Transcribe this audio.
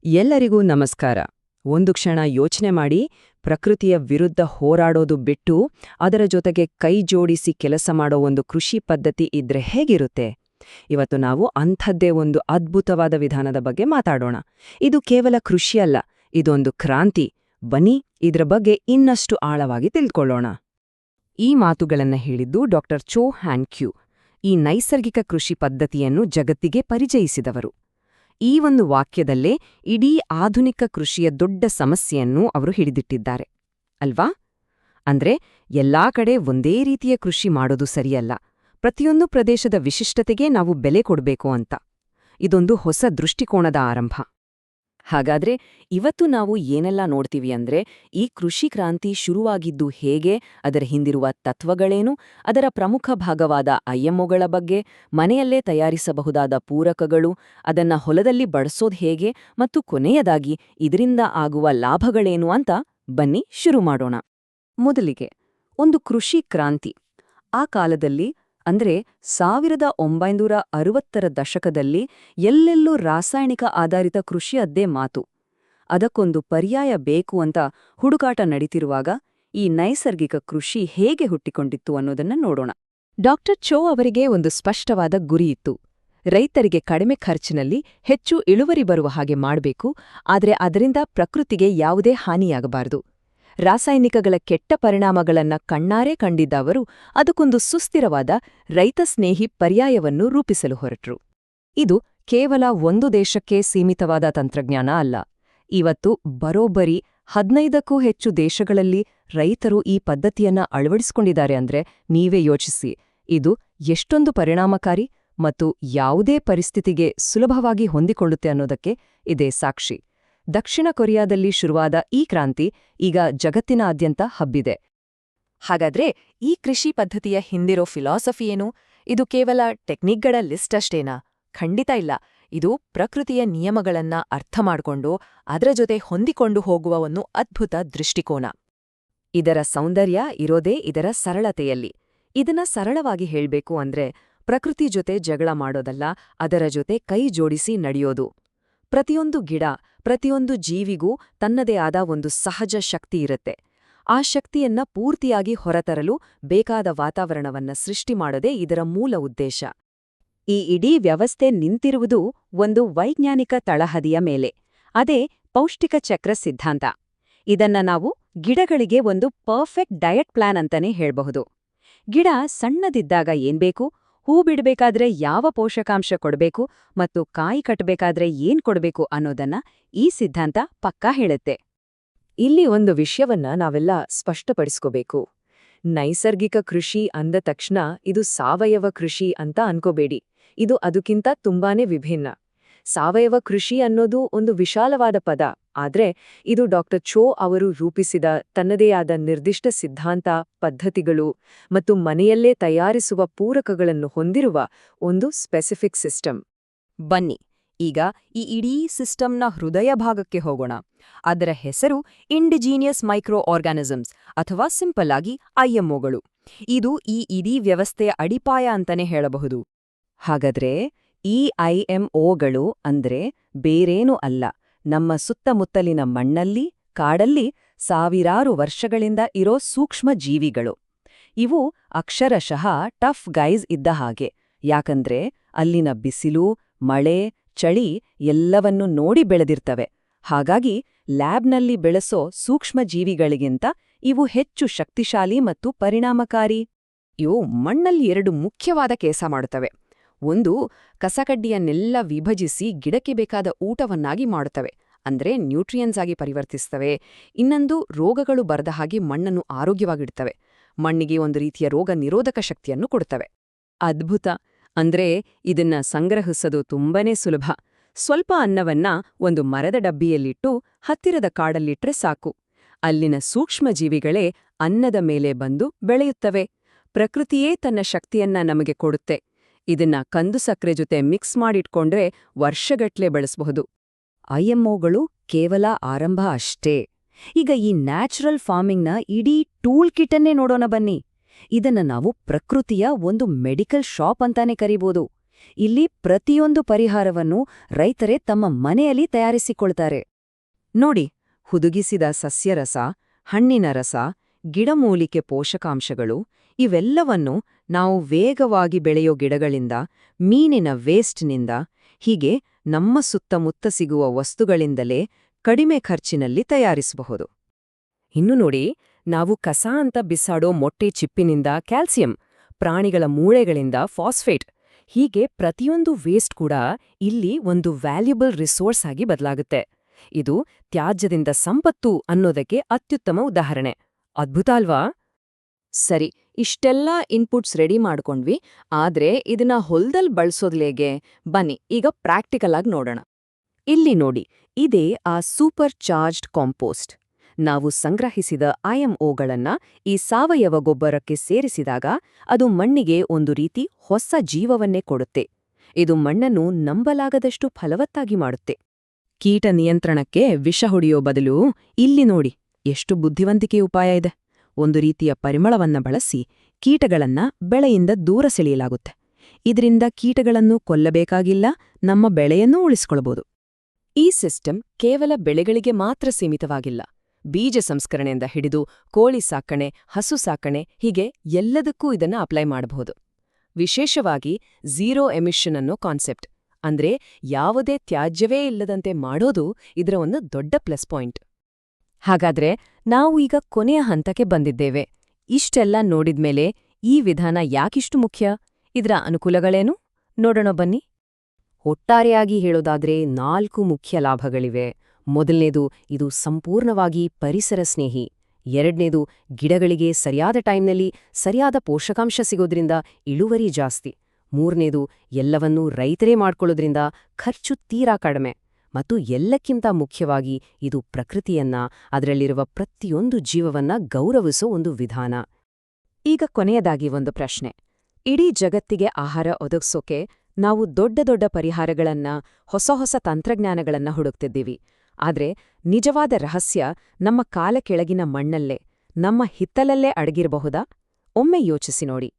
ಎಲ್ಲರಿಗೂ ನಮಸ್ಕಾರ. ಒಂದು ಕ್ಷಣ ಯೋಚನೆ ಮಾಡಿ, ಪ್ರಕೃತಿಯ ವಿರುದ್ಧ ಹೋರಾಡೋದು ಬಿಟ್ಟು ಅದರ ಜೊತೆಗೆ ಕೈ ಜೋಡಿಸಿ ಕೆಲಸ ಮಾಡೋ ಒಂದು ಕೃಷಿ ಪದ್ಧತಿ ಇದ್ರೆ ಹೇಗಿರುತ್ತೆ? ಇವತ್ತು ನಾವು ಅಂಥದ್ದೇ ಒಂದು ಅದ್ಭುತವಾದ ವಿಧಾನದ ಬಗ್ಗೆ ಮಾತಾಡೋಣ. ಇದು ಕೇವಲ ಕೃಷಿಯಲ್ಲ, ಇದೊಂದು ಕ್ರಾಂತಿ. ಬನ್ನಿ ಇದ್ರ ಬಗ್ಗೆ ಇನ್ನಷ್ಟು ಆಳವಾಗಿ ತಿಳ್ಕೊಳ್ಳೋಣ. ಈ ಮಾತುಗಳನ್ನ ಹೇಳಿದ್ದು ಡಾಕ್ಟರ್ ಚೋ ಹ್ಯಾನ್ ಕ್ಯೂ, ಈ ನೈಸರ್ಗಿಕ ಕೃಷಿ ಪದ್ಧತಿಯನ್ನು ಜಗತ್ತಿಗೆ ಪರಿಚಯಿಸಿದವರು. ಈ ಒಂದು ವಾಕ್ಯದಲ್ಲೇ ಇಡೀ ಆಧುನಿಕ ಕೃಷಿಯ ದೊಡ್ಡ ಸಮಸ್ಯೆಯನ್ನು ಅವರು ಹಿಡಿದಿಟ್ಟಿದ್ದಾರೆ ಅಲ್ವಾ? ಅಂದ್ರೆ ಎಲ್ಲಾ ಕಡೆ ಒಂದೇ ರೀತಿಯ ಕೃಷಿ ಮಾಡೋದು ಸರಿಯಲ್ಲ, ಪ್ರತಿಯೊಂದು ಪ್ರದೇಶದ ವಿಶಿಷ್ಟತೆಗೆ ನಾವು ಬೆಲೆ ಕೊಡಬೇಕು ಅಂತ. ಇದೊಂದು ಹೊಸ ದೃಷ್ಟಿಕೋನದ ಆರಂಭ. ಹಾಗಾದ್ರೆ ಇವತ್ತು ನಾವು ಏನೆಲ್ಲ ನೋಡ್ತೀವಿ ಅಂದ್ರೆ, ಈ ಕೃಷಿ ಕ್ರಾಂತಿ ಶುರುವಾಗಿದ್ದು ಹೇಗೆ, ಅದರ ಹಿಂದಿರುವ ತತ್ವಗಳೇನು, ಅದರ ಪ್ರಮುಖ ಭಾಗವಾದ ಐಎಂಒಗಳ ಬಗ್ಗೆ, ಮನೆಯಲ್ಲೇ ತಯಾರಿಸಬಹುದಾದ ಪೂರಕಗಳು, ಅದನ್ನ ಹೊಲದಲ್ಲಿ ಬಳಸೋದು ಹೇಗೆ, ಮತ್ತು ಕೊನೆಯದಾಗಿ ಇದರಿಂದ ಆಗುವ ಲಾಭಗಳೇನು ಅಂತ ಬನ್ನಿ ಶುರು ಮಾಡೋಣ. ಮೊದಲಿಗೆ ಒಂದು ಕೃಷಿ ಕ್ರಾಂತಿ. ಆ ಕಾಲದಲ್ಲಿ ಅಂದ್ರೆ 1960ರ ದಶಕದಲ್ಲಿ ಎಲ್ಲೆಲ್ಲೂ ರಾಸಾಯನಿಕ ಆಧಾರಿತ ಕೃಷಿಯದ್ದೇ ಮಾತು. ಅದಕ್ಕೊಂದು ಪರ್ಯಾಯ ಬೇಕು ಅಂತ ಹುಡುಕಾಟ ನಡೀತಿರುವಾಗ ಈ ನೈಸರ್ಗಿಕ ಕೃಷಿ ಹೇಗೆ ಹುಟ್ಟಿಕೊಂಡಿತ್ತು ಅನ್ನೋದನ್ನ ನೋಡೋಣ. ಡಾಕ್ಟರ್ ಚೋ ಅವರಿಗೆ ಒಂದು ಸ್ಪಷ್ಟವಾದ ಗುರಿಯಿತ್ತು. ರೈತರಿಗೆ ಕಡಿಮೆ ಖರ್ಚಿನಲ್ಲಿ ಹೆಚ್ಚು ಇಳುವರಿ ಬರುವ ಹಾಗೆ ಮಾಡಬೇಕು, ಆದರೆ ಅದರಿಂದ ಪ್ರಕೃತಿಗೆ ಯಾವುದೇ ಹಾನಿಯಾಗಬಾರದು. ರಾಸಾಯನಿಕಗಳ ಕೆಟ್ಟ ಪರಿಣಾಮಗಳನ್ನ ಕಣ್ಣಾರೆ ಕಂಡಿದ್ದ ಅವರು ಅದಕ್ಕೊಂದು ಸುಸ್ಥಿರವಾದ ರೈತ ಸ್ನೇಹಿ ಪರ್ಯಾಯವನ್ನು ರೂಪಿಸಲು ಹೊರಟ್ರು. ಇದು ಕೇವಲ ಒಂದು ದೇಶಕ್ಕೆ ಸೀಮಿತವಾದ ತಂತ್ರಜ್ಞಾನ ಅಲ್ಲ. ಇವತ್ತು ಬರೋಬ್ಬರಿ 15ಕ್ಕೂ ಹೆಚ್ಚು ದೇಶಗಳಲ್ಲಿ ರೈತರು ಈ ಪದ್ಧತಿಯನ್ನ ಅಳವಡಿಸಿಕೊಂಡಿದ್ದಾರೆ ಅಂದ್ರೆ ನೀವೇ ಯೋಚಿಸಿ, ಇದು ಎಷ್ಟೊಂದು ಪರಿಣಾಮಕಾರಿ ಮತ್ತು ಯಾವುದೇ ಪರಿಸ್ಥಿತಿಗೆ ಸುಲಭವಾಗಿ ಹೊಂದಿಕೊಳ್ಳುತ್ತೆ ಅನ್ನೋದಕ್ಕೆ ಇದೇ ಸಾಕ್ಷಿ. ದಕ್ಷಿಣ ಕೊರಿಯಾದಲ್ಲಿ ಶುರುವಾದ ಈ ಕ್ರಾಂತಿ ಈಗ ಜಗತ್ತಿನಾದ್ಯಂತ ಹಬ್ಬಿದೆ. ಹಾಗಾದ್ರೆ ಈ ಕೃಷಿ ಪದ್ಧತಿಯ ಹಿಂದಿರೋ ಫಿಲಾಸಫಿ ಏನು? ಇದು ಕೇವಲ ಟೆಕ್ನಿಕ್ಗಳ ಲಿಸ್ಟ್ ಅಷ್ಟೇನಾ? ಖಂಡಿತ ಇಲ್ಲ. ಇದು ಪ್ರಕೃತಿಯ ನಿಯಮಗಳನ್ನ ಅರ್ಥ ಮಾಡ್ಕೊಂಡು ಅದರ ಜೊತೆ ಹೊಂದಿಕೊಂಡು ಹೋಗುವ ಒಂದು ಅದ್ಭುತ ದೃಷ್ಟಿಕೋನ. ಇದರ ಸೌಂದರ್ಯ ಇರೋದೇ ಇದರ ಸರಳತೆಯಲ್ಲಿ. ಇದನ್ನ ಸರಳವಾಗಿ ಹೇಳ್ಬೇಕು ಅಂದ್ರೆ, ಪ್ರಕೃತಿ ಜೊತೆ ಜಗಳ ಮಾಡೋದಲ್ಲ, ಅದರ ಜೊತೆ ಕೈ ಜೋಡಿಸಿ ನಡೆಯೋದು. ಪ್ರತಿಯೊಂದು ಗಿಡ, ಪ್ರತಿಯೊಂದು ಜೀವಿಗೂ ತನ್ನದೇ ಆದ ಒಂದು ಸಹಜ ಶಕ್ತಿ ಇರುತ್ತೆ. ಆ ಶಕ್ತಿಯನ್ನ ಪೂರ್ತಿಯಾಗಿ ಹೊರತರಲು ಬೇಕಾದ ವಾತಾವರಣವನ್ನ ಸೃಷ್ಟಿ ಮಾಡೋದೇ ಇದರ ಮೂಲ ಉದ್ದೇಶ. ಈ ಇಡೀ ವ್ಯವಸ್ಥೆ ನಿಂತಿರುವುದು ಒಂದು ವೈಜ್ಞಾನಿಕ ತಳಹದಿಯ ಮೇಲೆ. ಅದೇ ಪೌಷ್ಟಿಕ ಚಕ್ರ ಸಿದ್ಧಾಂತ. ಇದನ್ನ ನಾವು ಗಿಡಗಳಿಗೆ ಒಂದು ಪರ್ಫೆಕ್ಟ್ ಡಯಟ್ ಪ್ಲಾನ್ ಅಂತಾನೆ ಹೇಳ್ಬಹುದು. ಗಿಡ ಸಣ್ಣದಿದ್ದಾಗ ಏನ್ಬೇಕು, ಹೂ ಬಿಡಬೇಕಾದ್ರೆ ಯಾವ ಪೋಷಕಾಂಶ ಕೊಡಬೇಕು ಮತ್ತು ಕಾಯಿ ಕಟ್ಟಬೇಕಾದ್ರೆ ಏನ್ ಕೊಡಬೇಕು ಅನ್ನೋದನ್ನ ಈ ಸಿದ್ಧಾಂತ ಪಕ್ಕಾ ಹೇಳುತ್ತೆ. ಇಲ್ಲಿ ಒಂದು ವಿಷಯವನ್ನ ನಾವೆಲ್ಲ ಸ್ಪಷ್ಟಪಡಿಸ್ಕೋಬೇಕು. ನೈಸರ್ಗಿಕ ಕೃಷಿ ಅಂದ ತಕ್ಷಣ ಇದು ಸಾವಯವ ಕೃಷಿ ಅಂತ ಅನ್ಕೋಬೇಡಿ. ಇದು ಅದಕ್ಕಿಂತ ತುಂಬಾನೇ ವಿಭಿನ್ನ. ಸಾವಯವ ಕೃಷಿ ಅನ್ನೋದು ಒಂದು ವಿಶಾಲವಾದ ಪದ, ಆದ್ರೆ ಇದು ಡಾಕ್ಟರ್ ಚೋ ಅವರು ರೂಪಿಸಿದ ತನ್ನದೇ ಆದ ನಿರ್ದಿಷ್ಟ ಸಿದ್ಧಾಂತ, ಪದ್ಧತಿಗಳು ಮತ್ತು ಮನೆಯಲ್ಲೇ ತಯಾರಿಸುವ ಪೂರಕಗಳನ್ನು ಹೊಂದಿರುವ ಒಂದು ಸ್ಪೆಸಿಫಿಕ್ ಸಿಸ್ಟಮ್. ಬನ್ನಿ ಈಗ ಈ ಇಡೀ ಸಿಸ್ಟಮ್ನ ಹೃದಯ ಭಾಗಕ್ಕೆ ಹೋಗೋಣ. ಅದರ ಹೆಸರು ಇಂಡಿಜಿನಿಯಸ್ ಮೈಕ್ರೋ ಆರ್ಗಾನಿಸಮ್ಸ್ ಅಥವಾ ಸಿಂಪಲ್ ಆಗಿ ಐಎಂಒಗಳು. ಇದು ಈ ಇಡೀ ವ್ಯವಸ್ಥೆಯ ಅಡಿಪಾಯ ಅಂತಾನೆ ಹೇಳಬಹುದು. ಹಾಗಾದ್ರೆ ಈ ಐಎಂಒಗಳು ಅಂದ್ರೆ ಬೇರೇನೂ ಅಲ್ಲ, ನಮ್ಮ ಸುತ್ತಮುತ್ತಲಿನ ಮಣ್ಣಲ್ಲಿ, ಕಾಡಲ್ಲಿ ಸಾವಿರಾರು ವರ್ಷಗಳಿಂದ ಇರೋ ಸೂಕ್ಷ್ಮ ಜೀವಿಗಳು. ಇವು ಅಕ್ಷರಶಃ ಟಫ್ ಗೈಸ್ ಇದ್ದ ಹಾಗೆ. ಯಾಕಂದ್ರೆ ಅಲ್ಲಿನ ಬಿಸಿಲು, ಮಳೆ, ಚಳಿ ಎಲ್ಲವನ್ನೂ ನೋಡಿ ಬೆಳೆದಿರ್ತವೆ. ಹಾಗಾಗಿ ಲ್ಯಾಬ್ನಲ್ಲಿ ಬೆಳೆಸೋ ಸೂಕ್ಷ್ಮ ಜೀವಿಗಳಿಗಿಂತ ಇವು ಹೆಚ್ಚು ಶಕ್ತಿಶಾಲಿ ಮತ್ತು ಪರಿಣಾಮಕಾರಿ. ಇವು ಮಣ್ಣಲ್ಲಿ 2 ಮುಖ್ಯವಾದ ಕೆಲಸ ಮಾಡುತ್ತವೆ. ಒಂದು, ಕಸಕಡ್ಡಿಯನ್ನೆಲ್ಲ ವಿಭಜಿಸಿ ಗಿಡಕ್ಕೆ ಬೇಕಾದ ಊಟವನ್ನಾಗಿ ಮಾಡುತ್ತವೆ, ಅಂದ್ರೆ ನ್ಯೂಟ್ರಿಯನ್ಸ್ ಆಗಿ ಪರಿವರ್ತಿಸ್ತವೆ. ಇನ್ನೊಂದು, ರೋಗಗಳು ಬರದ ಹಾಗೆ ಮಣ್ಣನ್ನು ಆರೋಗ್ಯವಾಗಿಡ್ತವೆ, ಮಣ್ಣಿಗೆ ಒಂದು ರೀತಿಯ ರೋಗ ನಿರೋಧಕ ಶಕ್ತಿಯನ್ನು ಕೊಡುತ್ತವೆ. ಅದ್ಭುತ. ಅಂದ್ರೆ ಇದನ್ನ ಸಂಗ್ರಹಿಸೋದು ತುಂಬಾನೇ ಸುಲಭ. ಸ್ವಲ್ಪ ಅನ್ನವನ್ನ ಒಂದು ಮರದ ಡಬ್ಬಿಯಲ್ಲಿಟ್ಟು ಹತ್ತಿರದ ಕಾಡಲ್ಲಿಟ್ರೆ ಸಾಕು. ಅಲ್ಲಿನ ಸೂಕ್ಷ್ಮ ಜೀವಿಗಳೇ ಅನ್ನದ ಮೇಲೆ ಬಂದು ಬೆಳೆಯುತ್ತವೆ. ಪ್ರಕೃತಿಯೇ ತನ್ನ ಶಕ್ತಿಯನ್ನ ನಮಗೆ ಕೊಡುತ್ತೆ. ಇದನ್ನ ಕಂದು ಸಕ್ಕರೆ ಜೊತೆ ಮಿಕ್ಸ್ ಮಾಡಿಟ್ಕೊಂಡ್ರೆ ವರ್ಷಗಟ್ಲೆ ಬೆಳೆಸಬಹುದು. ಐಎಂಒಗಳು ಕೇವಲ ಆರಂಭ ಅಷ್ಟೇ. ಈಗ ಈ ನ್ಯಾಚುರಲ್ ಫಾರ್ಮಿಂಗ್ನ ಇಡೀ ಟೂಲ್ ಕಿಟನ್ನೇ ನೋಡೋಣ ಬನ್ನಿ. ಇದನ್ನ ನಾವು ಪ್ರಕೃತಿಯ ಒಂದು ಮೆಡಿಕಲ್ ಶಾಪ್ ಅಂತಾನೆ ಕರೀಬೋದು. ಇಲ್ಲಿ ಪ್ರತಿಯೊಂದು ಪರಿಹಾರವನ್ನು ರೈತರೇ ತಮ್ಮ ಮನೆಯಲ್ಲಿ ತಯಾರಿಸಿಕೊಳ್ತಾರೆ. ನೋಡಿ, ಹುದುಗಿಸಿದ ಸಸ್ಯರಸ, ಹಣ್ಣಿನ ರಸ, ಗಿಡಮೂಲಿಕೆ ಪೋಷಕಾಂಶಗಳು ಇವೆಲ್ಲವನ್ನು ನಾವು ವೇಗವಾಗಿ ಬೆಳೆಯೋ ಗಿಡಗಳಿಂದ, ಮೀನಿನ ವೇಸ್ಟ್ನಿಂದ, ಹೀಗೆ ನಮ್ಮ ಸುತ್ತಮುತ್ತ ಸಿಗುವ ವಸ್ತುಗಳಿಂದಲೇ ಕಡಿಮೆ ಖರ್ಚಿನಲ್ಲಿ ತಯಾರಿಸಬಹುದು. ಇನ್ನು ನೋಡಿ, ನಾವು ಕಸ ಅಂತ ಬಿಸಾಡೋ ಮೊಟ್ಟೆ ಚಿಪ್ಪಿನಿಂದ ಕ್ಯಾಲ್ಸಿಯಂ, ಪ್ರಾಣಿಗಳ ಮೂಳೆಗಳಿಂದ ಫಾಸ್ಫೇಟ್, ಹೀಗೆ ಪ್ರತಿಯೊಂದು ವೇಸ್ಟ್ ಕೂಡ ಇಲ್ಲಿ ಒಂದು ವ್ಯಾಲ್ಯುಬಲ್ ರಿಸೋರ್ಸ್ ಆಗಿ ಬದಲಾಗುತ್ತೆ. ಇದು ತ್ಯಾಜ್ಯದಿಂದ ಸಂಪತ್ತು ಅನ್ನೋದಕ್ಕೆ ಅತ್ಯುತ್ತಮ ಉದಾಹರಣೆ. ಅದ್ಭುತ ಅಲ್ವಾ? ಸರಿ, ಇಷ್ಟೆಲ್ಲ ಇನ್ಪುಟ್ಸ್ ರೆಡಿ ಮಾಡ್ಕೊಂಡ್ವಿ, ಆದ್ರೆ ಇದನ್ನ ಹೊಲ್ದಲ್ ಬಳಸೋದ್ಲೇಗೆ? ಬನ್ನಿ ಈಗ ಪ್ರಾಕ್ಟಿಕಲ್ ಆಗಿ ನೋಡೋಣ. ಇಲ್ಲಿ ನೋಡಿ, ಇದೇ ಆ ಸೂಪರ್ ಚಾರ್ಜ್ಡ್ ಕಾಂಪೋಸ್ಟ್. ನಾವು ಸಂಗ್ರಹಿಸಿದ IMOಗಳನ್ನ ಈ ಸಾವಯವ ಗೊಬ್ಬರಕ್ಕೆ ಸೇರಿಸಿದಾಗ ಅದು ಮಣ್ಣಿಗೆ ಒಂದು ರೀತಿ ಹೊಸ ಜೀವವನ್ನೇ ಕೊಡುತ್ತೆ. ಇದು ಮಣ್ಣನ್ನು ನಂಬಲಾಗದಷ್ಟು ಫಲವತ್ತಾಗಿ ಮಾಡುತ್ತೆ. ಕೀಟ ನಿಯಂತ್ರಣಕ್ಕೆ ವಿಷ ಹೊಡೆಯೋ ಬದಲು ಇಲ್ಲಿ ನೋಡಿ ಎಷ್ಟು ಬುದ್ಧಿವಂತಿಕೆ ಉಪಾಯ ಇದೆ. ಒಂದು ರೀತಿಯ ಪರಿಮಳವನ್ನ ಬಳಸಿ ಕೀಟಗಳನ್ನ ಬೆಳೆಯಿಂದ ದೂರ ಸೆಳೆಯಲಾಗುತ್ತೆ. ಇದರಿಂದ ಕೀಟಗಳನ್ನು ಕೊಲ್ಲಬೇಕಾಗಿಲ್ಲ, ನಮ್ಮ ಬೆಳೆಯನ್ನೂ ಉಳಿಸ್ಕೊಳ್ಬೋದು. ಈ ಸಿಸ್ಟಮ್ ಕೇವಲ ಬೆಳೆಗಳಿಗೆ ಮಾತ್ರ ಸೀಮಿತವಾಗಿಲ್ಲ. ಬೀಜ ಸಂಸ್ಕರಣೆಯಿಂದ ಹಿಡಿದು ಕೋಳಿ ಸಾಕಣೆ, ಹಸು ಸಾಕಣೆ, ಹೀಗೆ ಎಲ್ಲದಕ್ಕೂ ಇದನ್ನ ಅಪ್ಲೈ ಮಾಡಬಹುದು. ವಿಶೇಷವಾಗಿ ಝೀರೋ ಎಮಿಷನ್ ಅನ್ನೋ ಕಾನ್ಸೆಪ್ಟ್, ಅಂದ್ರೆ ಯಾವುದೇ ತ್ಯಾಜ್ಯವೇ ಇಲ್ಲದಂತೆ ಮಾಡೋದು ಇದರ ಒಂದು ದೊಡ್ಡ ಪ್ಲಸ್ ಪಾಯಿಂಟ್. ಹಾಗಾದ್ರೆ ನಾವು ಈಗ ಕೊನೆಯ ಹಂತಕ್ಕೆ ಬಂದಿದ್ದೇವೆ. ಇಷ್ಟೆಲ್ಲ ನೋಡಿದ್ಮೇಲೆ ಈ ವಿಧಾನ ಯಾಕಿಷ್ಟು ಮುಖ್ಯ? ಇದರ ಅನುಕೂಲಗಳೇನು ನೋಡೋಣ ಬನ್ನಿ. ಒಟ್ಟಾರೆಯಾಗಿ ಹೇಳೋದಾದ್ರೆ 4 ಮುಖ್ಯ ಲಾಭಗಳಿವೆ. ಮೊದಲನೇದು, ಇದು ಸಂಪೂರ್ಣವಾಗಿ ಪರಿಸರ ಸ್ನೇಹಿ. ಎರಡನೇದು, ಗಿಡಗಳಿಗೆ ಸರಿಯಾದ ಟೈಮ್ನಲ್ಲಿ ಸರಿಯಾದ ಪೋಷಕಾಂಶ ಸಿಗೋದ್ರಿಂದ ಇಳುವರಿ ಜಾಸ್ತಿ. ಮೂರನೇದು, ಎಲ್ಲವನ್ನೂ ರೈತರೇ ಮಾಡ್ಕೊಳ್ಳೋದ್ರಿಂದ ಖರ್ಚು ತೀರಾ ಕಡಿಮೆ. ಮತ್ತು ಎಲ್ಲಕ್ಕಿಂತ ಮುಖ್ಯವಾಗಿ ಇದು ಪ್ರಕೃತಿಯನ್ನ, ಅದರಲ್ಲಿರುವ ಪ್ರತಿಯೊಂದು ಜೀವವನ್ನ ಗೌರವಿಸೋ ಒಂದು ವಿಧಾನ. ಈಗ ಕೊನೆಯದಾಗಿ ಒಂದು ಪ್ರಶ್ನೆ. ಇಡೀ ಜಗತ್ತಿಗೆ ಆಹಾರ ಒದಗಿಸೋಕೆ ನಾವು ದೊಡ್ಡ ದೊಡ್ಡ ಪರಿಹಾರಗಳನ್ನ, ಹೊಸ ಹೊಸ ತಂತ್ರಜ್ಞಾನಗಳನ್ನ ಹುಡುಕ್ತಿದ್ದೀವಿ. ಆದ್ರೆ ನಿಜವಾದ ರಹಸ್ಯ ನಮ್ಮ ಕಾಲ ಕೆಳಗಿನ ಮಣ್ಣಲ್ಲೇ, ನಮ್ಮ ಹಿತ್ತಲಲ್ಲೇ ಅಡಗಿರಬಹುದಾ? ಒಮ್ಮೆ ಯೋಚಿಸಿ ನೋಡಿ.